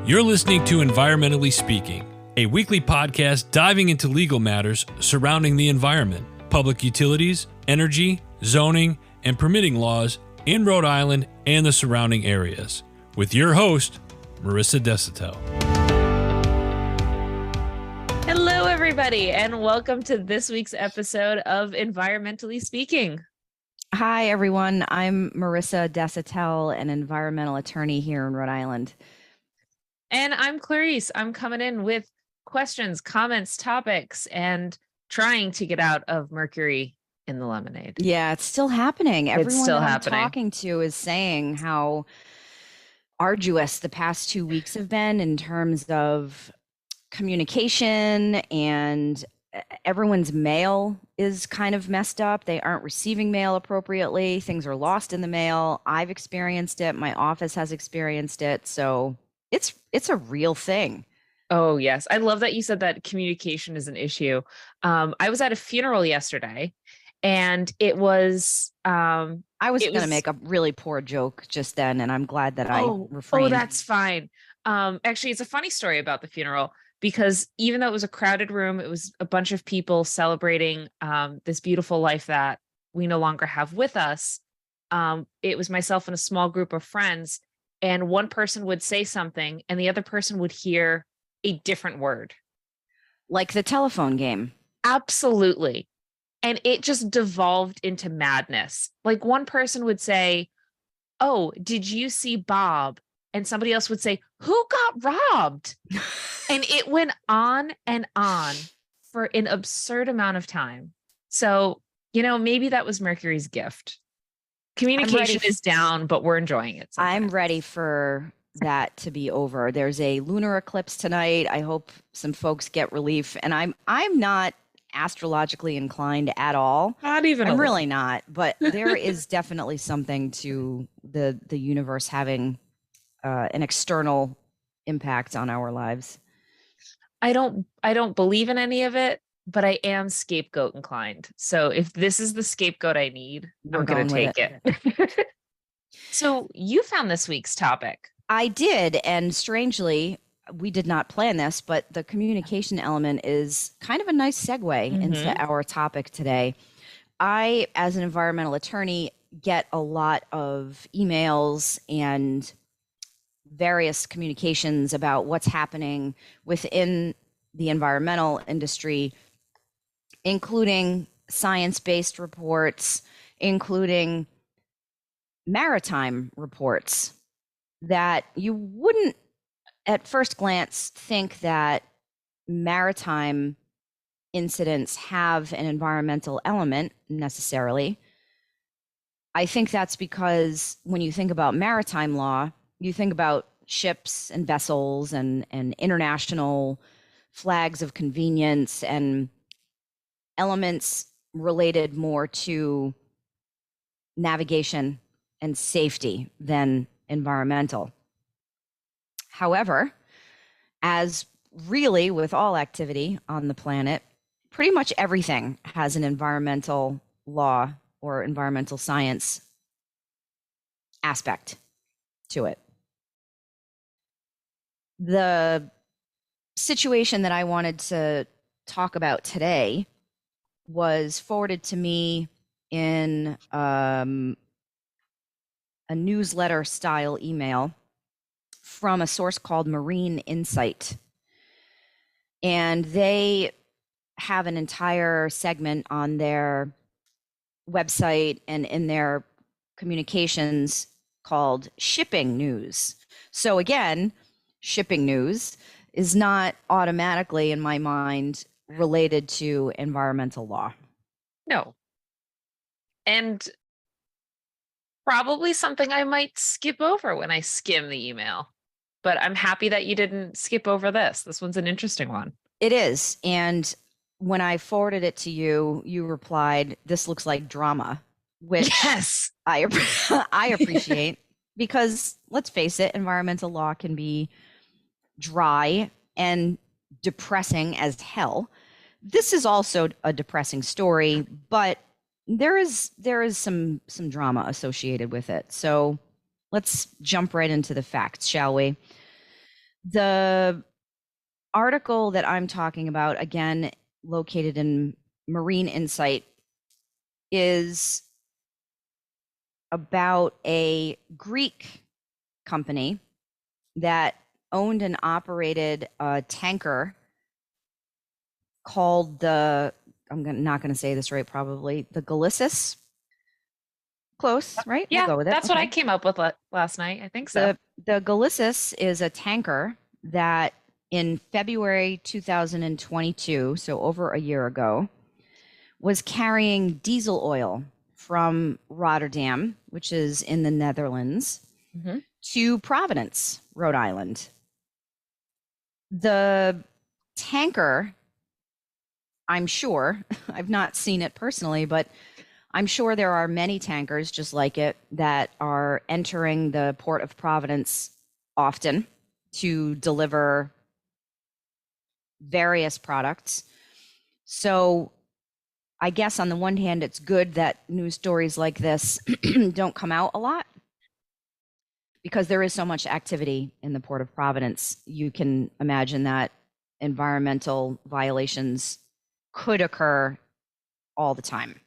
You're listening to Environmentally Speaking, a weekly podcast diving into legal matters surrounding the environment, public utilities, energy, zoning, and permitting laws in Rhode Island and the surrounding areas, with your host, Marisa Desitel. Hello, everybody, and welcome to this week's episode of Environmentally Speaking. Hi, everyone. I'm Marisa Desitel, an environmental attorney here in Rhode Island. And I'm Clarice. I'm coming in with questions, comments, topics, and trying to get out of Mercury in the lemonade. Yeah, it's still happening. Everyone still that happening. I'm talking to is saying how arduous the past 2 weeks have been in terms of communication, and everyone's mail is kind of messed up. They aren't receiving mail appropriately. Things are lost in the mail. I've experienced it. My office has experienced it. So it's a real thing. Oh, yes. I love that you said that communication is an issue. I was at a funeral yesterday, and it was... I was going to make a really poor joke just then, and I'm glad that I refrained. Oh, that's fine. Actually, it's a funny story about the funeral, because even though it was a crowded room, it was a bunch of people celebrating this beautiful life that we no longer have with us. It was myself and a small group of friends, and one person would say something and the other person would hear a different word. Like the telephone game. Absolutely. And it just devolved into madness. Like one person would say, "Oh, did you see Bob?" And somebody else would say, "Who got robbed?" And it went on and on for an absurd amount of time. So, maybe that was Mercury's gift. Communication is down, but we're enjoying it. I'm ready for that to be over. There's a lunar eclipse tonight. I hope some folks get relief. And I'm not astrologically inclined at all. Not even. I'm really not. But there is definitely something to the universe having an external impact on our lives. I don't believe in any of it, but I am scapegoat inclined. So if this is the scapegoat I need, I'm going to take it. So you found this week's topic. I did. And strangely, we did not plan this, but the communication element is kind of a nice segue into our topic today. I, as an environmental attorney, get a lot of emails and various communications about what's happening within the environmental industry, including science-based reports, including maritime reports that you wouldn't at first glance think that maritime incidents have an environmental element necessarily. I think that's because when you think about maritime law, you think about ships and vessels and international flags of convenience and elements related more to navigation and safety than environmental. However, as really with all activity on the planet, pretty much everything has an environmental law or environmental science aspect to it. The situation that I wanted to talk about today was forwarded to me in a newsletter style email from a source called Marine Insight. And they have an entire segment on their website and in their communications called Shipping News. So again, shipping news is not automatically, in my mind, related to environmental law. No. And probably something I might skip over when I skim the email. But I'm happy that you didn't skip over this. This one's an interesting one. It is. And when I forwarded it to you, you replied, "This looks like drama," which yes, I appreciate because let's face it, environmental law can be dry and depressing as hell. This is also a depressing story, but there is some drama associated with it. So let's jump right into the facts, shall we? The article that I'm talking about, again, located in Marine Insight, is about a Greek company that owned and operated a tanker called not going to say this right, probably, the Galicis. Close, right? Yeah, we'll go with it. That's what I Okay. came up with last night. I think so. The Galicis is a tanker that in February 2022, so over a year ago, was carrying diesel oil from Rotterdam, which is in the Netherlands, to Providence, Rhode Island. The tanker, I'm sure, I've not seen it personally, but I'm sure there are many tankers just like it that are entering the port of Providence often to deliver various products. So I guess on the one hand, it's good that news stories like this don't come out a lot because there is so much activity in the port of Providence. You can imagine that environmental violations could occur all the time.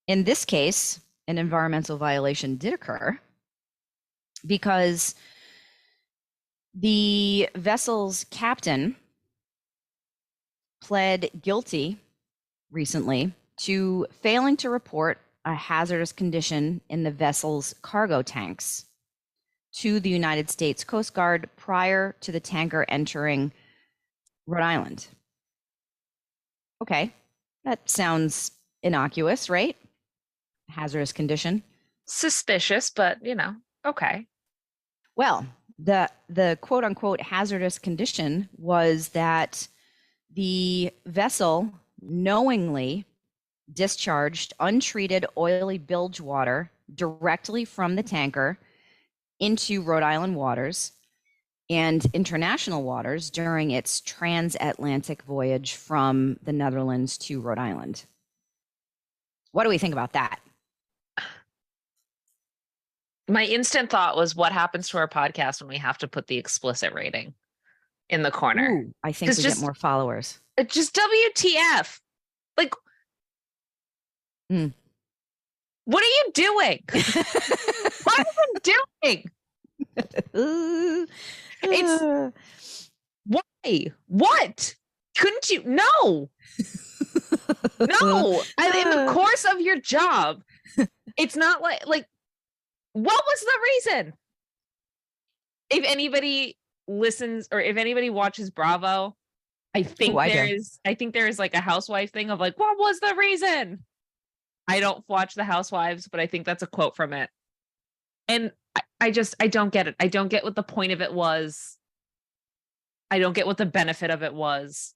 In this case, an environmental violation did occur because the vessel's captain pled guilty recently to failing to report a hazardous condition in the vessel's cargo tanks to the United States Coast Guard prior to the tanker entering Rhode Island. Okay, that sounds innocuous, right? Hazardous condition. Suspicious, but okay. Well, the quote unquote hazardous condition was that the vessel knowingly discharged untreated oily bilge water directly from the tanker into Rhode Island waters and international waters during its transatlantic voyage from the Netherlands to Rhode Island. What do we think about that? My instant thought was, what happens to our podcast when we have to put the explicit rating in the corner? Ooh, I think we get more followers. It's just WTF. Like, what are you doing? What are you doing? It's why? What? Couldn't you? No. No. In the course of your job, it's not like what was the reason? If anybody listens or if anybody watches Bravo, I think there is like a housewife thing of like, what was the reason? I don't watch the Housewives, but I think that's a quote from it. And I don't get it. I don't get what the point of it was. I don't get what the benefit of it was.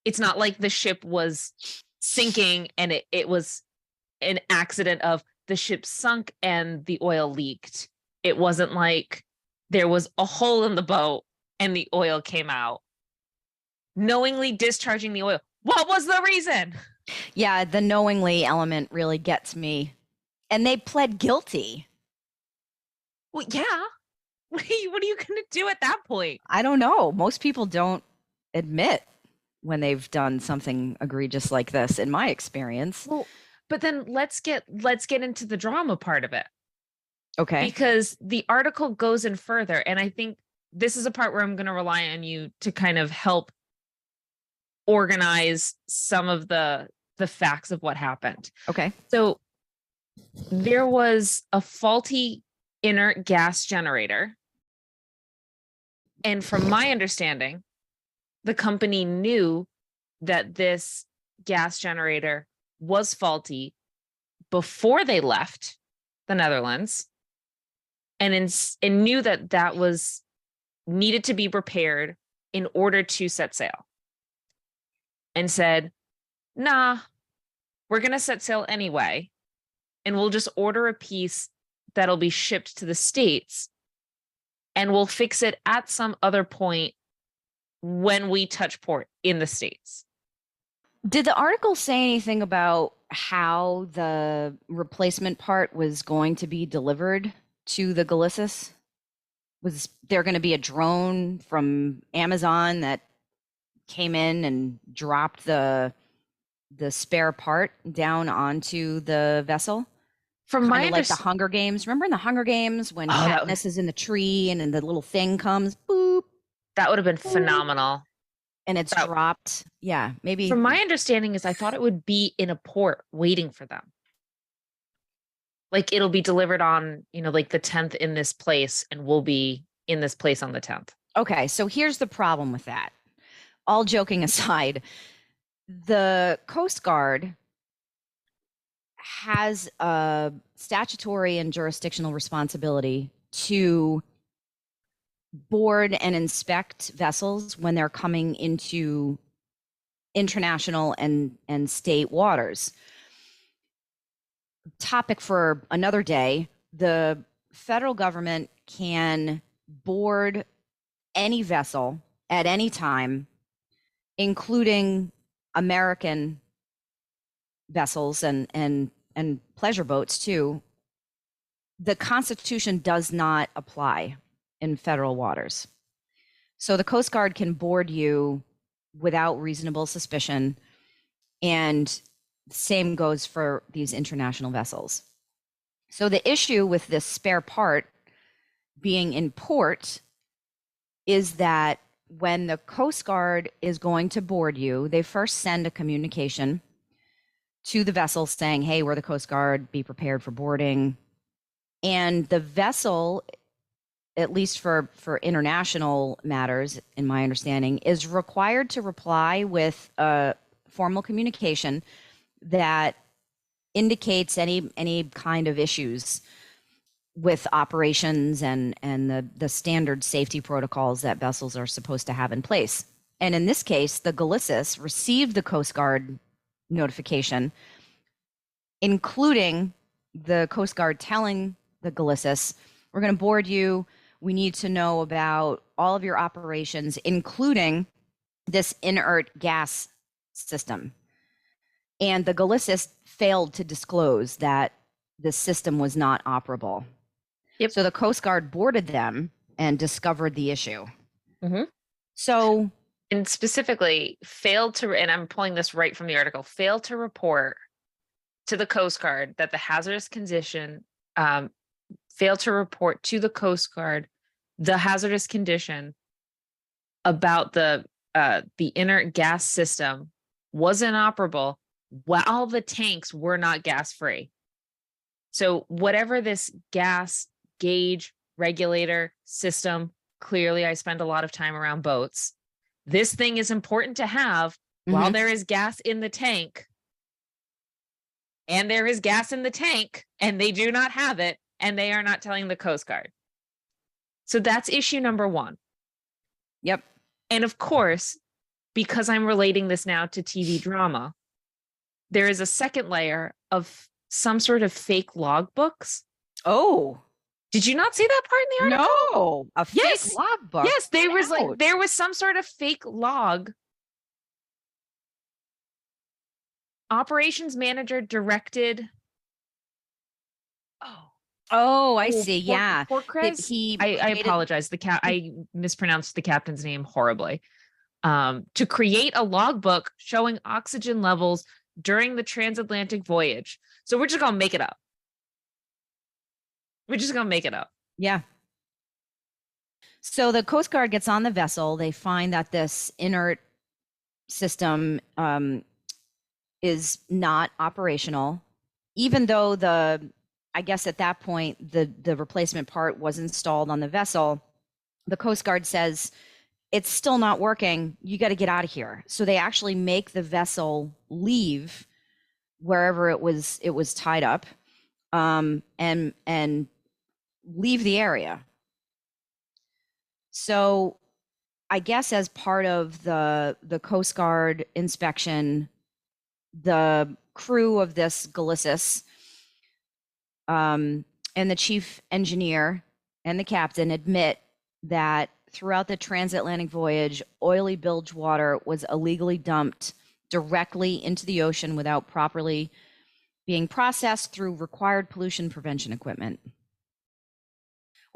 It's not like the ship was sinking and it was an accident of the ship sunk and the oil leaked. It wasn't like there was a hole in the boat and the oil came out. Knowingly discharging the oil. What was the reason? Yeah, the knowingly element really gets me. And they pled guilty. Well, yeah. What are you going to do at that point? I don't know. Most people don't admit when they've done something egregious like this, in my experience. Well, but then let's get into the drama part of it. Okay. Because the article goes in further, and I think this is a part where I'm going to rely on you to kind of help organize some of the facts of what happened. Okay. So there was a faulty inert gas generator. And from my understanding, the company knew that this gas generator was faulty before they left the Netherlands and knew that was needed to be repaired in order to set sail, and said, nah, we're going to set sail anyway, and we'll just order a piece that'll be shipped to the States, and we'll fix it at some other point when we touch port in the States. Did the article say anything about how the replacement part was going to be delivered to the Galicis? Was there going to be a drone from Amazon that came in and dropped the spare part down onto the vessel? From Kind my of like the understanding, Hunger Games. Remember in the Hunger Games when that Katniss is in the tree and then the little thing comes, boop, would have been boop, phenomenal. and it's That- dropped. Yeah, maybe. From my understanding is I thought it would be in a port waiting for them. Like it'll be delivered on, like the 10th in this place, and we'll be in this place on the 10th. Okay, so here's the problem with that. All joking aside, the Coast Guard has a statutory and jurisdictional responsibility to board and inspect vessels when they're coming into international and state waters. Topic for another day, the federal government can board any vessel at any time, including American vessels and pleasure boats too. The Constitution does not apply in federal waters. So the Coast Guard can board you without reasonable suspicion, and same goes for these international vessels. So the issue with this spare part being in port is that when the Coast Guard is going to board you, they first send a communication to the vessel saying, hey, we're the Coast Guard, be prepared for boarding. And the vessel, at least for international matters, in my understanding, is required to reply with a formal communication that indicates any kind of issues with operations and the standard safety protocols that vessels are supposed to have in place. And in this case, the Gallicis received the Coast Guard notification, including the Coast Guard telling the Gallicis, we're going to board you. We need to know about all of your operations, including this inert gas system. And the Gallicis failed to disclose that the system was not operable. Yep. So the Coast Guard boarded them and discovered the issue. Mm-hmm. So, and specifically failed to, and I'm pulling this right from the article, failed to report to the Coast Guard that the hazardous condition, failed to report to the Coast Guard the hazardous condition about the inert gas system was inoperable while the tanks were not gas free. So whatever this gas gauge regulator system, clearly I spend a lot of time around boats. This thing is important to have while there is gas in the tank. And there is gas in the tank and they do not have it, and they are not telling the Coast Guard. So that's issue number one. Yep. And of course, because I'm relating this now to TV drama, there is a second layer of some sort of fake logbooks. Oh, did you not see that part in the article? no, a fake logbook. Yes, there was some sort of fake log. Operations manager directed. Oh, I see. Yeah. Chris. I apologize. I mispronounced the captain's name horribly. To create a logbook showing oxygen levels during the transatlantic voyage. So we're just gonna make it up. Yeah. So the Coast Guard gets on the vessel. They find that this inert system is not operational, even though I guess at that point, the replacement part was installed on the vessel. The Coast Guard says, it's still not working. You got to get out of here. So they actually make the vessel leave wherever it was tied up, and leave the area. So I guess as part of the Coast Guard inspection, the crew of this Gallicis, and the chief engineer and the captain admit that throughout the transatlantic voyage, oily bilge water was illegally dumped directly into the ocean without properly being processed through required pollution prevention equipment.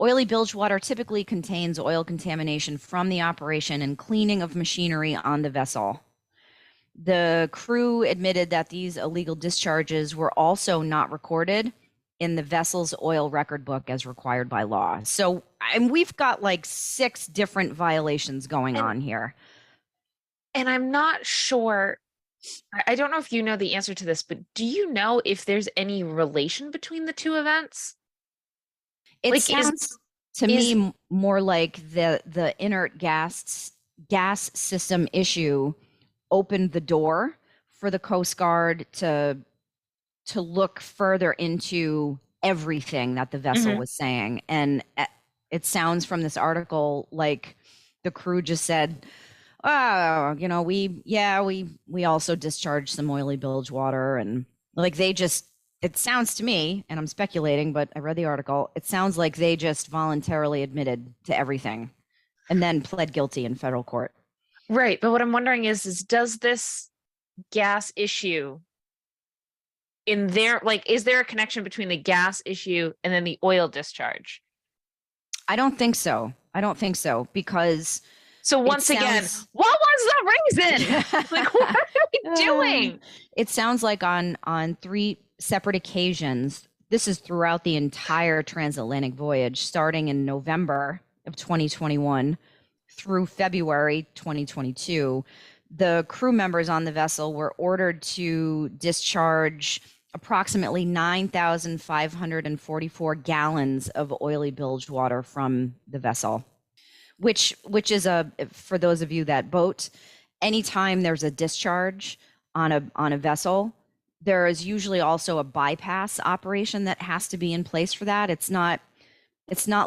Oily bilge water typically contains oil contamination from the operation and cleaning of machinery on the vessel. The crew admitted that these illegal discharges were also not recorded in the vessel's oil record book as required by law. So, and we've got like 6 different violations going on here. And I'm not sure, I don't know if you know the answer to this, but do you know if there's any relation between the two events? It sounds to me more like the inert gas system issue opened the door for the Coast Guard to look further into everything that the vessel was saying. And it sounds from this article like the crew just said, oh, you know, we also discharged some oily bilge water, and like it sounds to me, and I'm speculating, but I read the article, it sounds like they just voluntarily admitted to everything and then pled guilty in federal court. Right. But what I'm wondering is does this gas issue is there a connection between the gas issue and then the oil discharge? I don't think so. Because so once again, what was the reason? Like, what are we doing? It sounds like on 3 separate occasions, this is throughout the entire transatlantic voyage, starting in November of 2021 through February 2022, the crew members on the vessel were ordered to discharge approximately 9,544 gallons of oily bilge water from the vessel, which is for those of you that boat, anytime there's a discharge on a vessel, there is usually also a bypass operation that has to be in place for that. It's not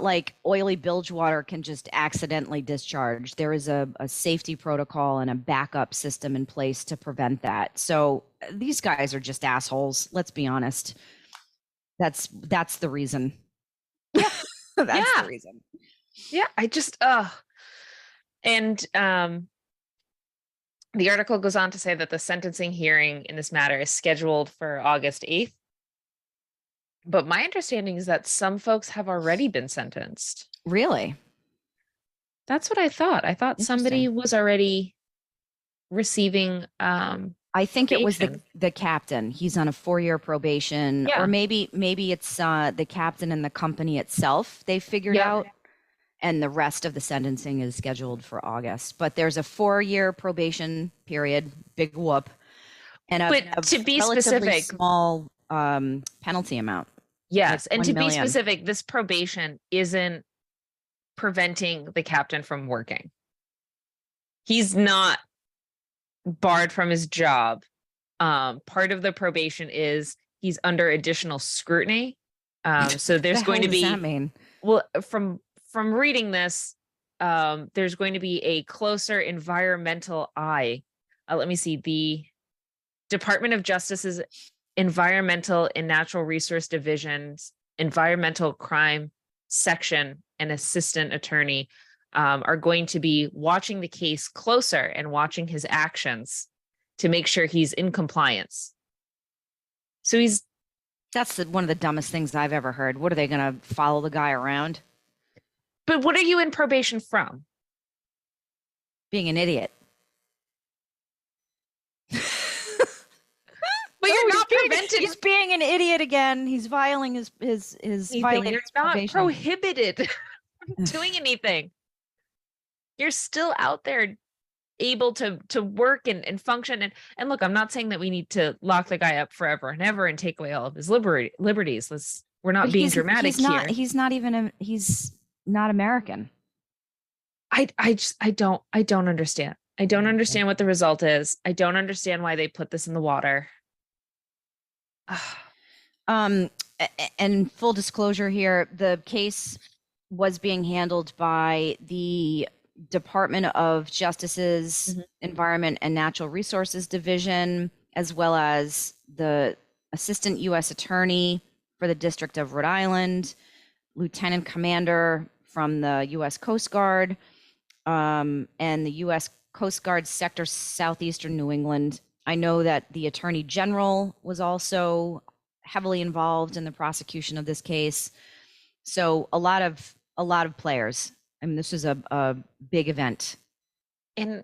like oily bilge water can just accidentally discharge. There is a safety protocol and a backup system in place to prevent that. So these guys are just assholes. Let's be honest. That's the reason. Yeah. That's the reason. Yeah. And the article goes on to say that the sentencing hearing in this matter is scheduled for August 8th. But my understanding is that some folks have already been sentenced. Really? That's what I thought. I thought somebody was already receiving I think probation. It was the captain. He's on a 4-year probation. Yeah. Or maybe it's the captain and the company itself they figured out. And the rest of the sentencing is scheduled for August. But there's a 4-year probation period, big whoop. And a to be specific, small penalty amount. Yes. Like and to be specific, this probation isn't preventing the captain from working. He's not barred from his job. Part of the probation is he's under additional scrutiny. So there's going to be, what does that mean? Well, from reading this, there's going to be a closer environmental eye. Let me see. The Department of Justice's Environmental and Natural Resource Division's Environmental Crime Section and Assistant Attorney are going to be watching the case closer and watching his actions to make sure he's in compliance. So that's one of the dumbest things I've ever heard. What are they going to follow the guy around? But what are you in probation from? Being an idiot. But you're not prevented. He's being an idiot again. He's violating his violating. You're not prohibited from doing anything. You're still out there able to work and function. And look, I'm not saying that we need to lock the guy up forever and ever and take away all of his liberties. We're not being dramatic here. He's not American. I don't understand. I don't understand what the result is. I don't understand why they put this in the water. And full disclosure here, the case was being handled by the Department of Justice's Environment and Natural Resources Division, as well as the Assistant U.S. Attorney for the District of Rhode Island, Lieutenant Commander from the U.S. Coast Guard, and the U.S. Coast Guard Sector Southeastern New England. I know that the Attorney General was also heavily involved in the prosecution of this case. So a lot of a lot of players. I mean, this is a big event. And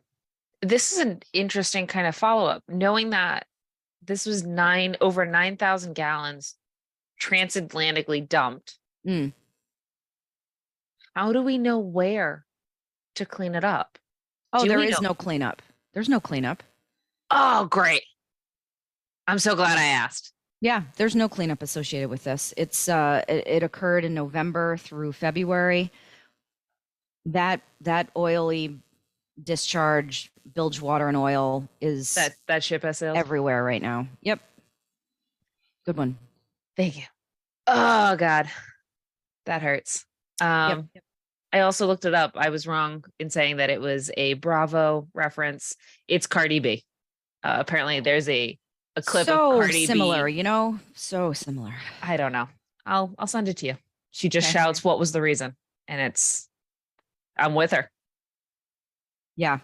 this is an interesting kind of follow-up, knowing that this was over 9,000 gallons transatlantically dumped. Mm. How do we know where to clean it up? Oh, there is no cleanup. There's no cleanup. Oh, great. I'm so glad I asked. Yeah, there's no cleanup associated with this. It occurred in November through February. That oily discharge, bilge water and oil is that ship has sailed everywhere right now. Yep. Good one. Thank you. Oh God, that hurts. Yep. I also looked it up. I was wrong in saying that it was a Bravo reference. It's Cardi B. Apparently, there's a clip of Cardi similar, B. you know, so similar. I don't know. I'll send it to you. She just shouts, "What was the reason?" And I'm with her. Yeah.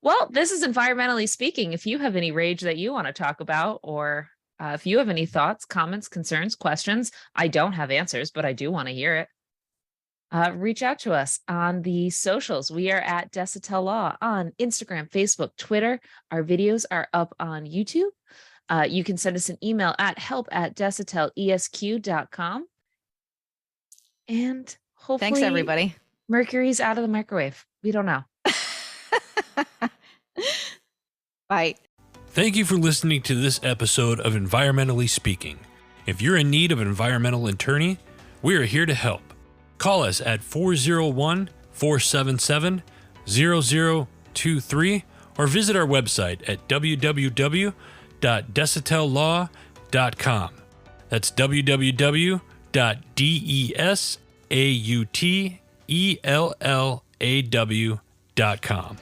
Well, this is Environmentally Speaking. If you have any rage that you want to talk about, or if you have any thoughts, comments, concerns, questions, I don't have answers, but I do want to hear it. Reach out to us on the socials. We are at Desitel Law on Instagram, Facebook, Twitter. Our videos are up on YouTube. You can send us an email at help@desitelesq.com. And hopefully, thanks everybody. Mercury's out of the microwave. We don't know. Bye. Thank you for listening to this episode of Environmentally Speaking. If you're in need of an environmental attorney, we are here to help. Call us at 401-477-0023 or visit our website at www.desitelllaw.com. That's www.desautellaw.com.